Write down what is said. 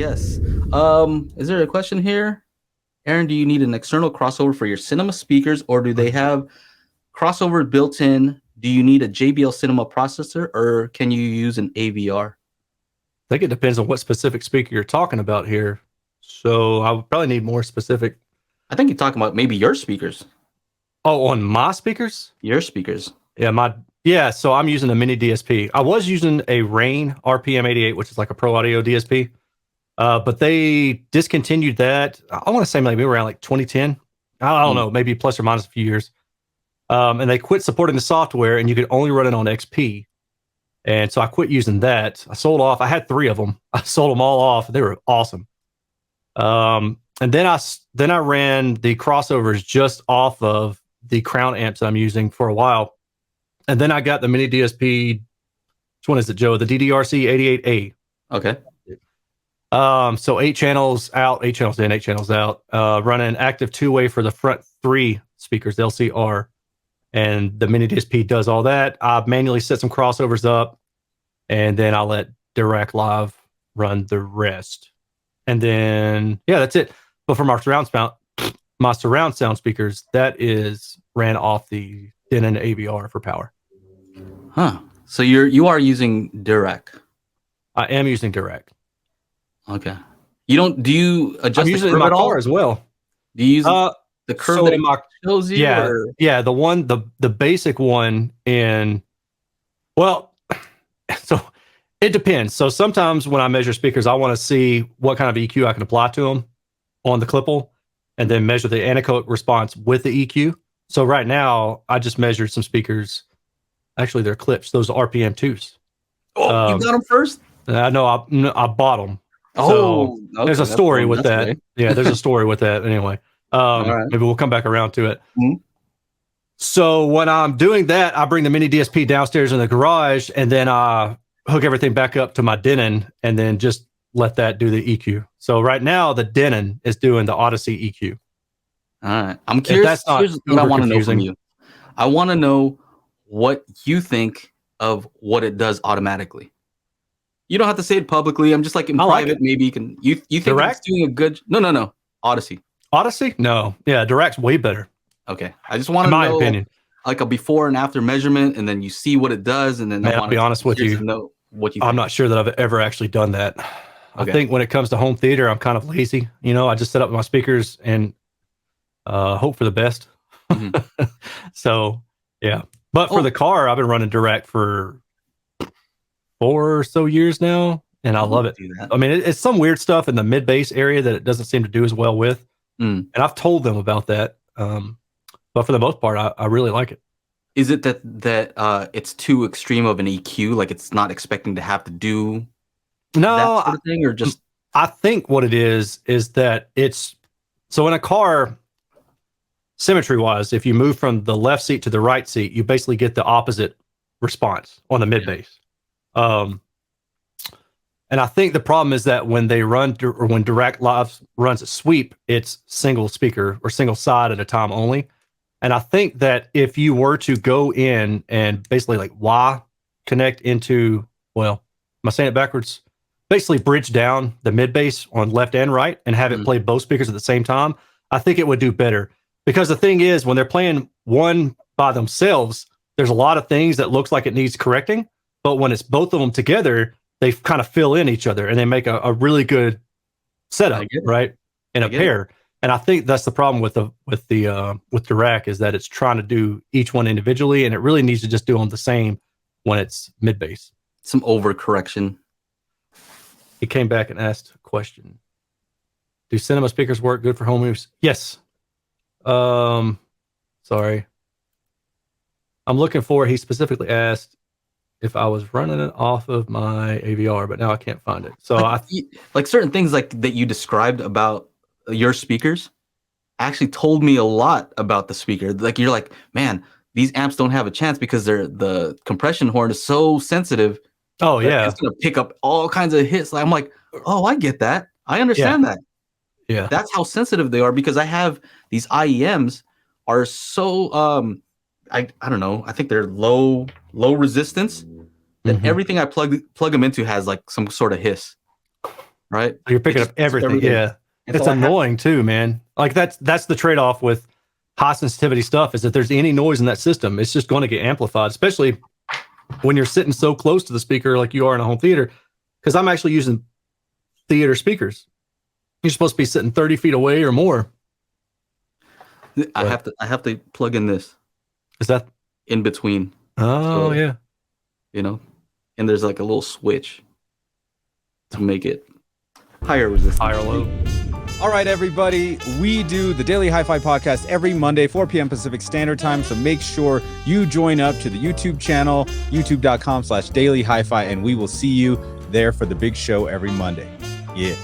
yes. Is there a question here? Erin, do you need an external crossover for your cinema speakers, or do they have crossover built in? Do you need a JBL cinema processor, or can you use an AVR? I think it depends on what specific speaker you're talking about here. So I would probably need more specific. I think you're talking about maybe your speakers. Oh, on my speakers? Your speakers. Yeah. So I'm using a mini DSP. I was using a Rain RPM 88, which is like a pro audio DSP. But they discontinued that. I want to say maybe around like 2010. I don't know, maybe plus or minus a few years. And they quit supporting the software, and you could only run it on XP. And so I quit using that. I sold off. I had 3 of them. I sold them all off. They were awesome. And then I ran the crossovers just off of the Crown amps that I'm using for a while. And then I got the mini DSP. Which one is it, Joe? The DDRC 88A. Okay. So 8 channels out, 8 channels in, 8 channels out. Running active 2-way for the front 3 speakers, the LCR. And the mini DSP does all that. I manually set some crossovers up, and then I'll let Dirac Live run the rest. And then, yeah, that's it. But for my surround sound speakers, that is ran off the Denon AVR for power. Huh. So you are using Dirac. I am using Dirac. Okay. Do you adjust I'm using it in my car as well. Do you use the curve that it shows you? Yeah, or? yeah, the basic one in, well, so it depends. So sometimes when I measure speakers, I want to see what kind of EQ I can apply to them on the Clipple, and then measure the anechoic response with the EQ. So right now, I just measured some speakers. Actually, they're clips. Those are RPM 2s. Oh, you got them first? I know. I bought them. Oh, so okay, there's a story with that. great. Yeah, there's a story with that. Anyway, right. Maybe we'll come back around to it. Mm-hmm. So when I'm doing that, I bring the mini DSP downstairs in the garage, and then I hook everything back up to my Denon, and then just let that do the EQ. So right now, the Denon is doing the Audyssey EQ. All right. I'm curious. Here's what I want to know from you. I want to know what you think of what it does automatically. You don't have to say it publicly. I'm just like in private. Maybe you can. You think it's doing a good? No. Audyssey. Audyssey? No. Yeah, Dirac's way better. Okay. I just want to know, my opinion, like a before and after measurement, and then you see what it does, and then I'll be honest with you. Know what you. I'm not sure that I've ever actually done that. Okay. I think when it comes to home theater, I'm kind of lazy. I just set up my speakers and hope for the best. Mm-hmm. So yeah, but for the car, I've been running Dirac for 4 or so years now, and I love it. I mean, it's some weird stuff in the mid bass area that it doesn't seem to do as well with, and I've told them about that. But for the most part, I really like it. Is it that it's too extreme of an EQ, like it's not expecting to have to do that sort of thing, or just? I think what it is that it's so in a car. Symmetry wise, if you move from the left seat to the right seat, you basically get the opposite response on the mid bass. And I think the problem is that when they run or when Dirac Live runs a sweep, it's single speaker or single side at a time only. And I think that if you were to go in and basically like Y connect into, well, am I saying it backwards? Basically bridge down the mid bass on left and right and have it play both speakers at the same time, I think it would do better. Because the thing is, when they're playing one by themselves, there's a lot of things that looks like it needs correcting. But when it's both of them together, they kind of fill in each other and they make a really good setup, right? In a pair. And I think that's the problem with Dirac is that it's trying to do each one individually, and it really needs to just do them the same when it's mid bass. Some overcorrection. He came back and asked a question. Do cinema speakers work good for home use? Yes. Sorry. I'm looking for, he specifically asked if I was running it off of my AVR, but now I can't find it. So like certain things like that you described about your speakers actually told me a lot about the speaker. Like you're like, man, these amps don't have a chance because the compression horn is so sensitive. Oh yeah. It's going to pick up all kinds of hits. I'm like, oh, I get that. I understand that. Yeah. That's how sensitive they are, because I have these IEMs are so I don't know, I think they're low resistance that everything I plug them into has like some sort of hiss. right? You're picking up everything. Yeah. It's annoying too, man. Like that's the trade-off with high sensitivity stuff, is that there's any noise in that system, it's just going to get amplified, especially when you're sitting so close to the speaker like you are in a home theater. Because I'm actually using theater speakers. You're supposed to be sitting 30 feet away or more. I have to plug in this. Is that in between? Oh, so, yeah. You know, and there's like a little switch to make it higher resistance. Higher low. All right, everybody. We do the Daily HiFi podcast every Monday, 4 p.m. Pacific Standard Time. So make sure you join up to the YouTube channel, youtube.com/Daily HiFi, and we will see you there for the big show every Monday. Yeah.